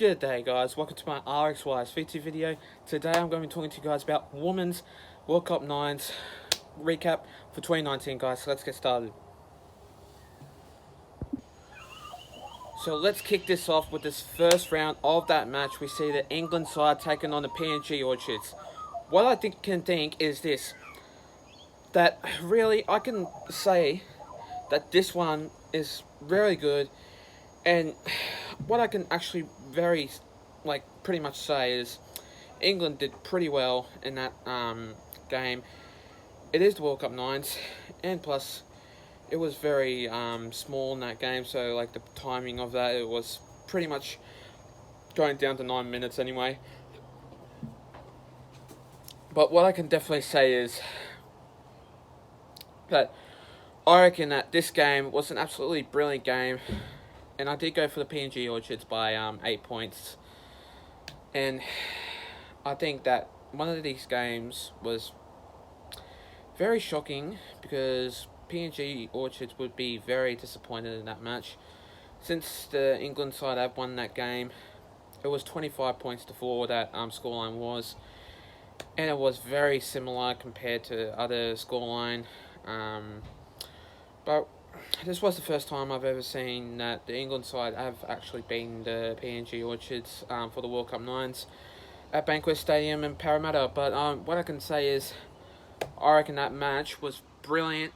Good day, guys. Welcome to my Rxys VT video. Today I'm going to be talking to you guys about Women's World Cup Nines recap for 2019, guys. So let's get started. So let's kick this off with this first round of that match. We see the England side taking on the PNG Orchids. What I can think is this: that really I can say that this one is very good, and what I can actually pretty much say is England did pretty well in that game. It is the World Cup Nines, and plus it was very small in that game, so like the timing of that, it was pretty much going down to 9 minutes anyway. But what I can definitely say is that I reckon that this game was an absolutely brilliant game, and I did go for the PNG Orchids by 8 points. And I think that one of these games was very shocking because PNG Orchids would be very disappointed in that match. Since the England side have won that game, it was 25 points to 4 that scoreline was. And it was very similar compared to other scoreline. But this was the first time I've ever seen that the England side have actually beaten the PNG Orchids for the World Cup Nines at Bankwest Stadium in Parramatta. But what I can say is I reckon that match was brilliant,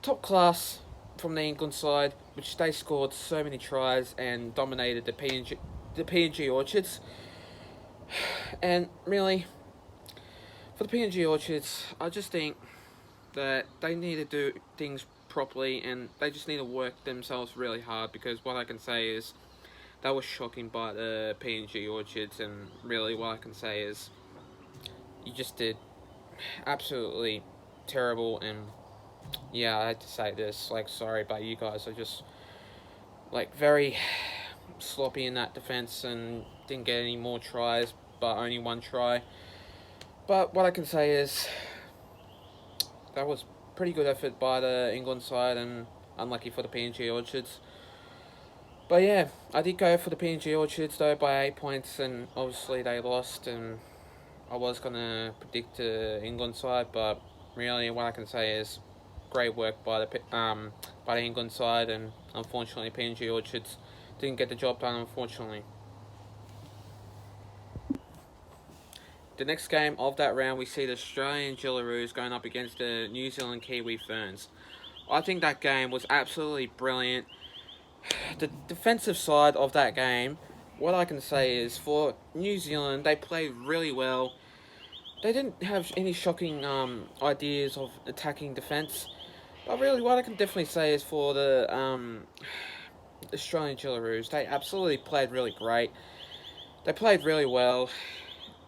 top class from the England side, which they scored so many tries and dominated the PNG Orchids. And really, for the PNG Orchids, I just think that they need to do things properly and they just need to work themselves really hard, because what I can say is that was shocking by the PNG Orchids, and really what I can say is you just did absolutely terrible. And yeah, I had to say this, like, sorry, but you guys are just like very sloppy in that defense and didn't get any more tries, but only one try. But what I can say is that was pretty good effort by the England side, and unlucky for the PNG Orchids. But yeah, I did go for the PNG Orchids though by 8 points, and obviously they lost, and I was gonna predict the England side, but really what I can say is great work by the England side, and unfortunately PNG Orchids didn't get the job done, unfortunately. The next game of that round, we see the Australian Jillaroos going up against the New Zealand Kiwi Ferns. I think that game was absolutely brilliant. The defensive side of that game, what I can say is for New Zealand, they played really well. They didn't have any shocking ideas of attacking defence. But really, what I can definitely say is for the Australian Jillaroos, they absolutely played really great. They played really well.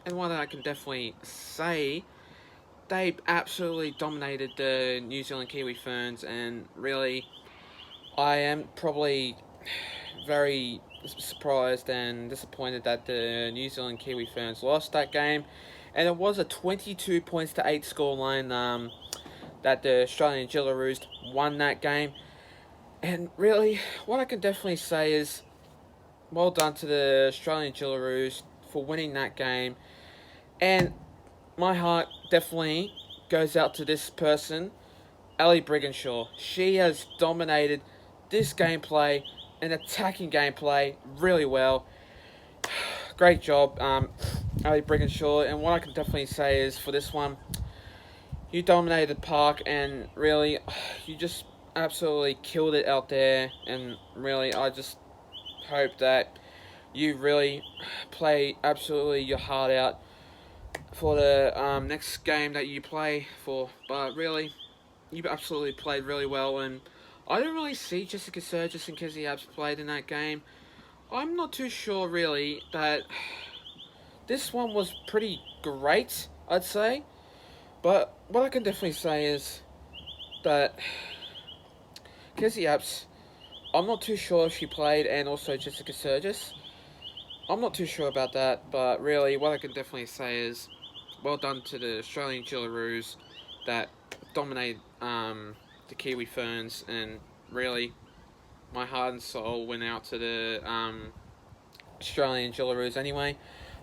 And what I can definitely say, they absolutely dominated the New Zealand Kiwi Ferns, and really, I am probably very surprised and disappointed that the New Zealand Kiwi Ferns lost that game. And it was a 22 points to 8 scoreline that the Australian Jillaroos won that game. And really, what I can definitely say is well done to the Australian Jillaroos for winning that game. And my heart definitely goes out to this person, Ellie Brigginshaw. She has dominated this gameplay and attacking gameplay really well. Great job, Ellie Brigginshaw. And what I can definitely say is for this one, you dominated the park, and really, you just absolutely killed it out there. And really, I just hope that you really play absolutely your heart out for the next game that you play for. But really, you absolutely played really well, and I didn't really see Jessica Sergis and Kezzy Apps played in that game. I'm not too sure really that this one was pretty great, I'd say. But what I can definitely say is that Kezzy Apps, I'm not too sure if she played, and also Jessica Sergis. I'm not too sure about that, but really what I can definitely say is well done to the Australian Jillaroos that dominated the Kiwi Ferns, and really my heart and soul went out to the Australian Jillaroos anyway.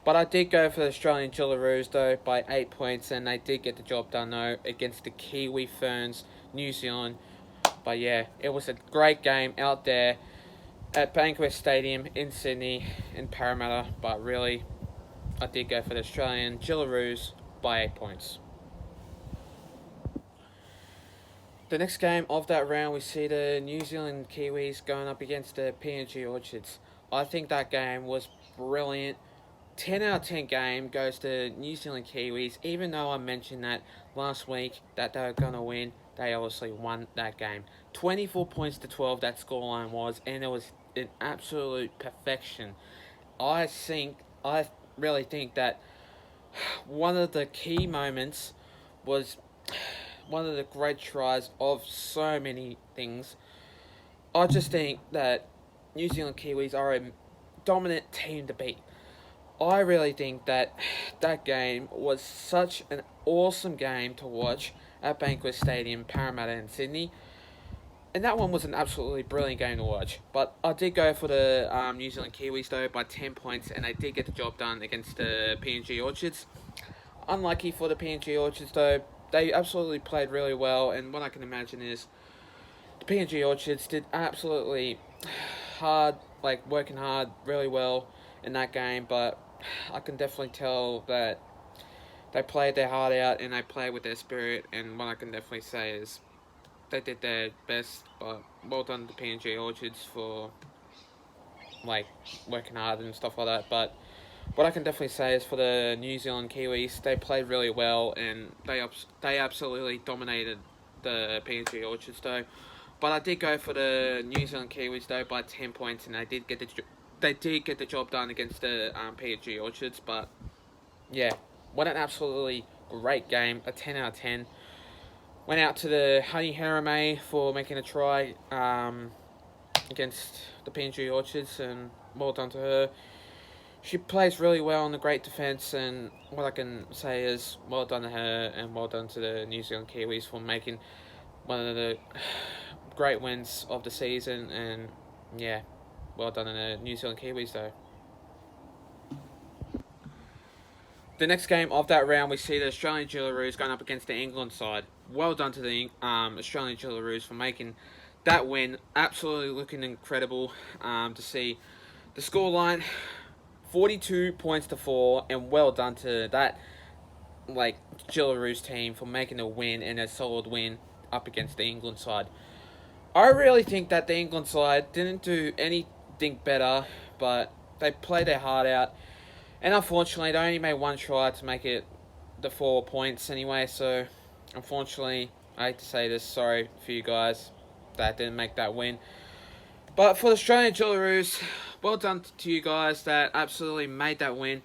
But I did go for the Australian Jillaroos though by 8 points, and they did get the job done though against the Kiwi Ferns, New Zealand. But yeah, it was a great game out there at Bankwest Stadium in Sydney, in Parramatta. But really, I did go for the Australian Jillaroos by 8 points. The next game of that round, we see the New Zealand Kiwis going up against the PNG Orchids. I think that game was brilliant. 10 out of 10 game goes to New Zealand Kiwis. Even though I mentioned that last week that they were going to win, they obviously won that game. 24 points to 12 that scoreline was, and it was an absolute perfection. I really think that one of the key moments was one of the great tries of so many things. I just think that New Zealand Kiwis are a dominant team to beat. I really think that that game was such an awesome game to watch at Bankwest Stadium, Parramatta in Sydney. And that one was an absolutely brilliant game to watch. But I did go for the New Zealand Kiwis though by 10 points, and they did get the job done against the PNG Orchids. Unlucky for the PNG Orchids though, they absolutely played really well, and what I can imagine is the PNG Orchids did absolutely working hard really well in that game, but I can definitely tell that they played their heart out and they played with their spirit, and what I can definitely say is they did their best. But well done to PNG Orchids for working hard and stuff like that. But what I can definitely say is for the New Zealand Kiwis, they played really well and they absolutely dominated the PNG Orchids though. But I did go for the New Zealand Kiwis though by 10 points, and they did get the job done against the PNG Orchids. But yeah, what an absolutely great game, a 10 out of 10. Went out to the Honey Harame for making a try against the PNG Orchids, and well done to her. She plays really well on the great defence, and what I can say is well done to her and well done to the New Zealand Kiwis for making one of the great wins of the season. And yeah, well done to the New Zealand Kiwis though. The next game of that round, we see the Australian Jillaroos going up against the England side. Well done to the Australian Jillaroos for making that win. Absolutely looking incredible to see the scoreline. 42 points to 4, and well done to that Jillaroos team for making a win, and a solid win up against the England side. I really think that the England side didn't do anything better, but they played their heart out. And unfortunately, they only made one try to make it the 4 points anyway. So, unfortunately, I hate to say this, sorry for you guys that didn't make that win. But for the Australian Jillaroos, well done to you guys that absolutely made that win.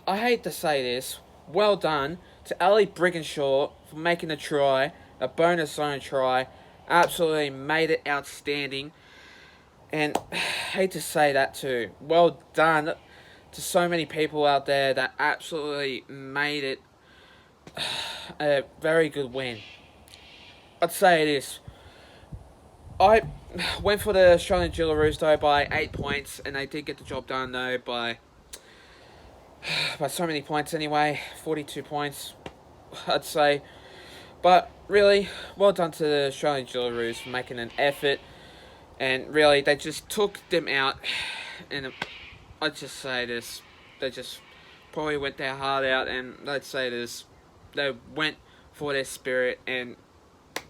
I hate to say this, well done to Ali Brigginshaw for making a try, a bonus zone try. Absolutely made it outstanding. And hate to say that too. Well done to so many people out there that absolutely made it a very good win. I'd say this. I went for the Australian Jillaroos though by 8 points, and they did get the job done though by so many points anyway. 42 points, I'd say. But really, well done to the Australian Jillaroos for making an effort. And really, they just took them out. And I'd just say this. They just probably went their heart out. And I'd say this. They went for their spirit and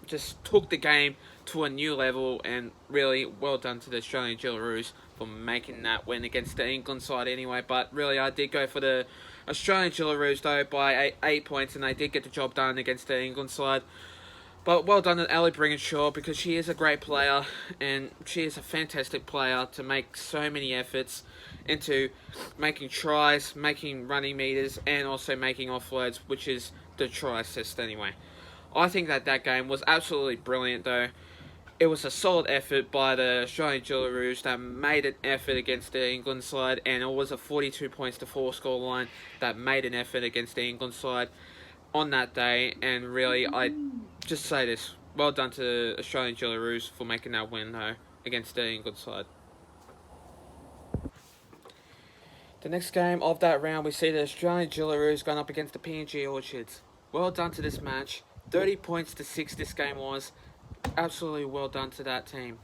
just took the game to a new level. And really, well done to the Australian Jillaroos for making that win against the England side anyway. But really, I did go for the Australian Jillaroos though by 8 points. And they did get the job done against the England side. But well done to Ali Brigginshaw, because she is a great player, and she is a fantastic player to make so many efforts into making tries, making running meters, and also making offloads, which is the try assist anyway. I think that game was absolutely brilliant though. It was a solid effort by the Australian Jillaroos that made an effort against the England side, and it was a 42 points to 4 scoreline that made an effort against the England side on that day. And really, I just say this, well done to Australian Jillaroos for making that win though against the England side. The next game of that round, we see the Australian Jillaroos going up against the PNG Orchids. Well done to this match. 30 points to 6 this game was. Absolutely well done to that team.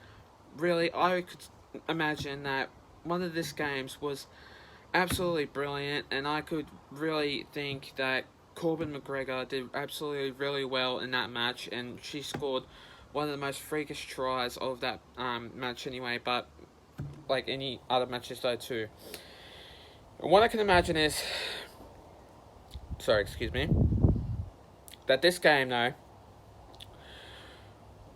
Really, I could imagine that one of these games was absolutely brilliant, and I could really think that Corbin McGregor did absolutely really well in that match, and she scored one of the most freakish tries of that match anyway, but like any other matches though too. And what I can imagine is, that this game though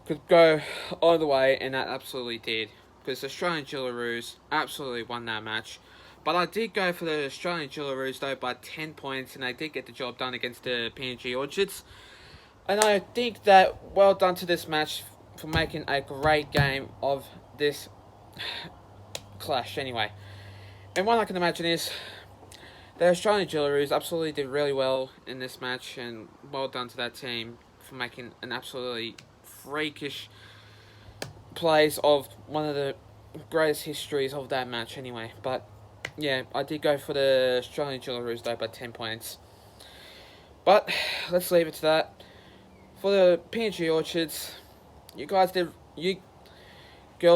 could go either way, and that absolutely did, because the Australian Jillaroos absolutely won that match. But I did go for the Australian Jillaroos though by 10 points, and they did get the job done against the PNG Orchids. And I think that well done to this match for making a great game of this clash anyway. And what I can imagine is the Australian Jillaroos absolutely did really well in this match, and well done to that team for making an absolutely freakish plays of one of the greatest histories of that match anyway. But yeah, I did go for the Australian Jillaroos though by 10 points. But let's leave it to that. For the PNG Orchids, you girls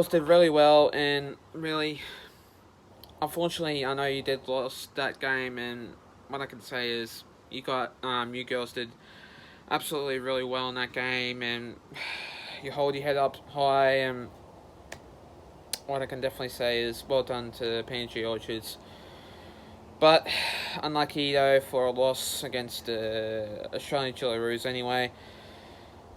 did really well, and really, unfortunately, I know you did lost that game, and what I can say is you girls did absolutely really well in that game, and you hold your head up high, and what I can definitely say is well done to PNG Orchids. But unlucky though for a loss against the Australian Jillaroos anyway,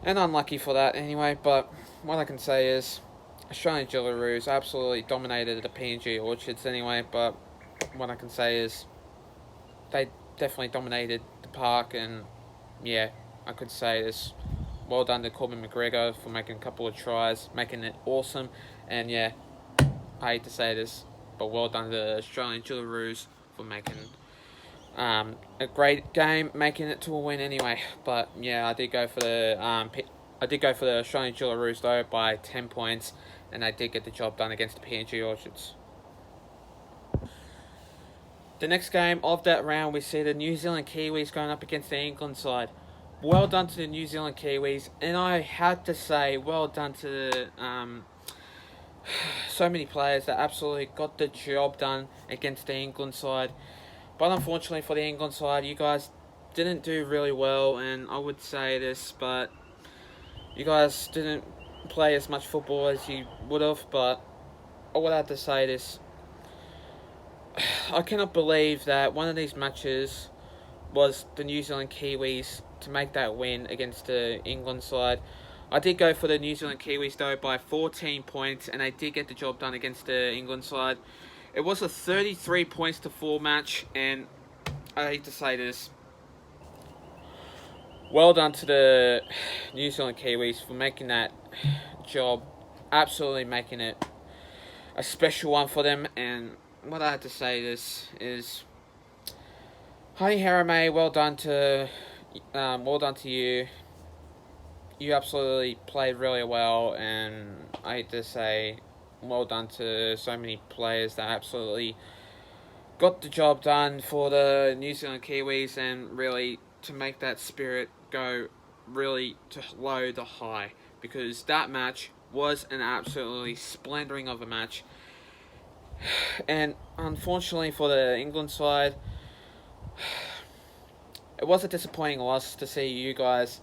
and unlucky for that anyway. But what I can say is Australian Jillaroos absolutely dominated the PNG Orchids anyway. But what I can say is they definitely dominated the park, and yeah, I could say this. Well done to Corbin McGregor for making a couple of tries, making it awesome. And yeah, I hate to say this, but well done to the Australian Jillaroos for making a great game, making it to a win anyway. But yeah, I did go for the Australian Jillaroos though by 10 points, and they did get the job done against the PNG Orchids. The next game of that round, we see the New Zealand Kiwis going up against the England side. Well done to the New Zealand Kiwis, and I had to say well done to the so many players that absolutely got the job done against the England side. But unfortunately for the England side, you guys didn't do really well, and I would say this, but you guys didn't play as much football as you would have. But I would have to say this, I cannot believe that one of these matches was the New Zealand Kiwis to make that win against the England side. I did go for the New Zealand Kiwis though by 14 points, and they did get the job done against the England side. It was a 33 points to 4 match, and I hate to say this, well done to the New Zealand Kiwis for making that job, absolutely making it a special one for them. And what I have to say this is, Honey Harame, well done to you. You absolutely played really well, and I hate to say, well done to so many players that absolutely got the job done for the New Zealand Kiwis, and really to make that spirit go really to low to high, because that match was an absolutely splendouring of a match. And unfortunately for the England side, it was a disappointing loss to see you guys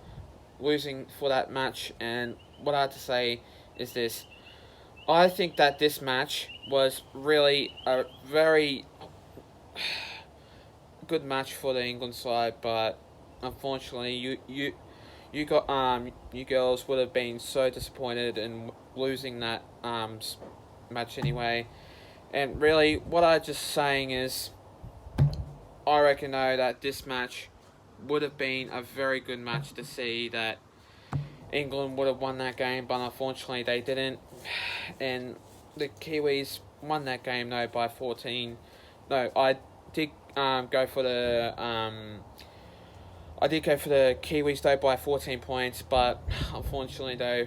losing for that match. And what I have to say is this, I think that this match was really a very good match for the England side, but unfortunately you girls would have been so disappointed in losing that match anyway. And really, what I'm just saying is, I reckon though that this match would have been a very good match to see, that England would have won that game, but unfortunately they didn't. And the Kiwis won that game though by 14. No, I did go for the Kiwis though by 14 points, but unfortunately though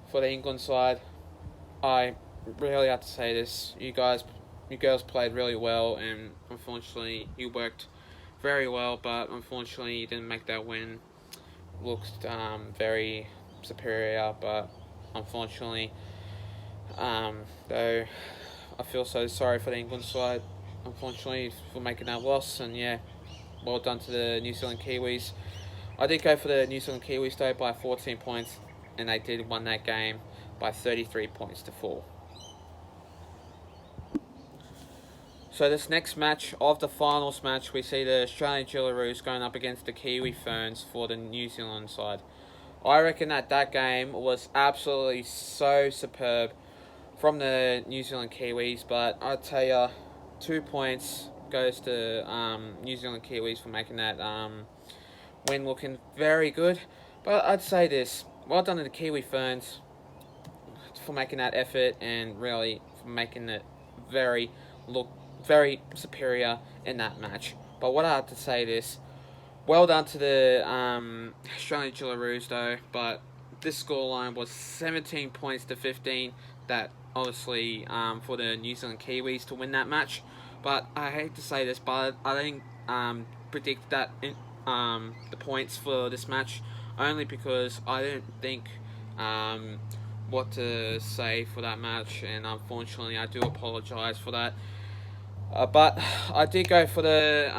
for the England side, I really have to say this, you guys you girls played really well, and unfortunately you worked very well, but unfortunately you didn't make that win. Looked very superior, but unfortunately, though, I feel so sorry for the England side, unfortunately, for making that loss, and yeah, well done to the New Zealand Kiwis. I did go for the New Zealand Kiwis though by 14 points, and they did win that game by 33 points to 4. So this next match of the finals match, we see the Australian Jillaroos going up against the Kiwi Ferns for the New Zealand side. I reckon that game was absolutely so superb from the New Zealand Kiwis, but I'd tell you, 2 points goes to New Zealand Kiwis for making that win looking very good. But I'd say this, well done to the Kiwi Ferns for making that effort and really for making it look very superior in that match. But what I have to say this, well done to the Australian Jillaroos though, but this scoreline was 17 points to 15. That obviously for the New Zealand Kiwis to win that match. But I hate to say this, but I didn't predict that the points for this match, only because I didn't think what to say for that match, and unfortunately I do apologise for that. But I did go for the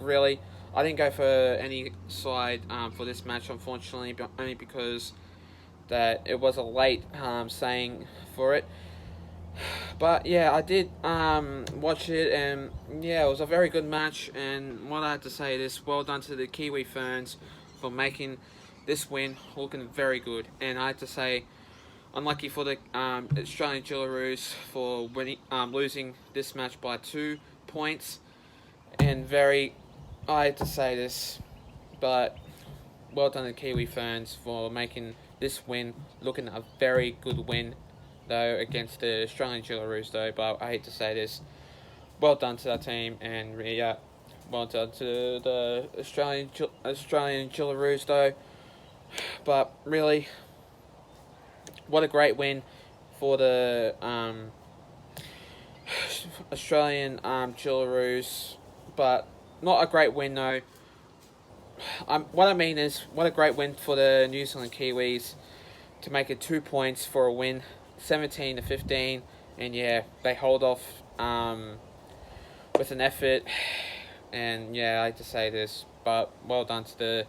really, I didn't go for any side for this match, unfortunately, but only because that it was a late saying for it. But yeah, I did watch it, and yeah, it was a very good match. And what I have to say is, well done to the Kiwi Ferns for making this win looking very good. And I have to say, unlucky for the Australian Jillaroos for losing this match by 2 points. And I hate to say this, but well done to the Kiwi Ferns for making this win looking a very good win, though, against the Australian Jillaroos, though. But I hate to say this, well done to that team, and yeah, well done to the Australian Jillaroos, though. But really, what a great win for the Australian Jillaroos, but not a great win though. What I mean is, what a great win for the New Zealand Kiwis to make it 2 points for a win, 17 to 15, and yeah, they hold off with an effort. And yeah, I hate to say this, but well done to the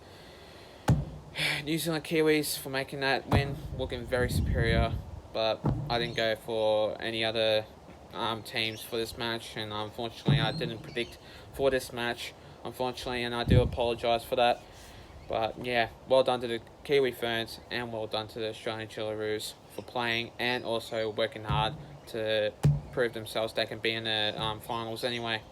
New Zealand Kiwis for making that win looking very superior. But I didn't go for any other teams for this match, and unfortunately I didn't predict for this match, unfortunately, and I do apologise for that. But yeah, well done to the Kiwi Ferns, and well done to the Australian Jillaroos for playing and also working hard to prove themselves they can be in the finals anyway.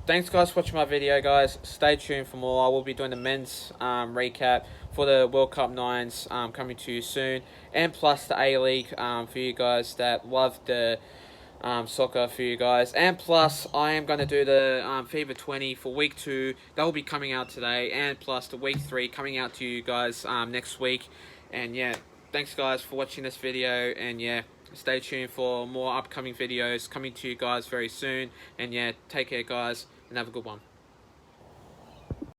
Thanks guys for watching my video, guys. Stay tuned for more. I will be doing the men's recap for the World Cup 9s coming to you soon, and plus the A-League for you guys that love the soccer for you guys. And plus, I am going to do the FIFA 20 for week 2. That will be coming out today, and plus the week 3 coming out to you guys next week. And yeah, thanks guys for watching this video, and yeah, stay tuned for more upcoming videos coming to you guys very soon. And yeah, take care guys, and have a good one.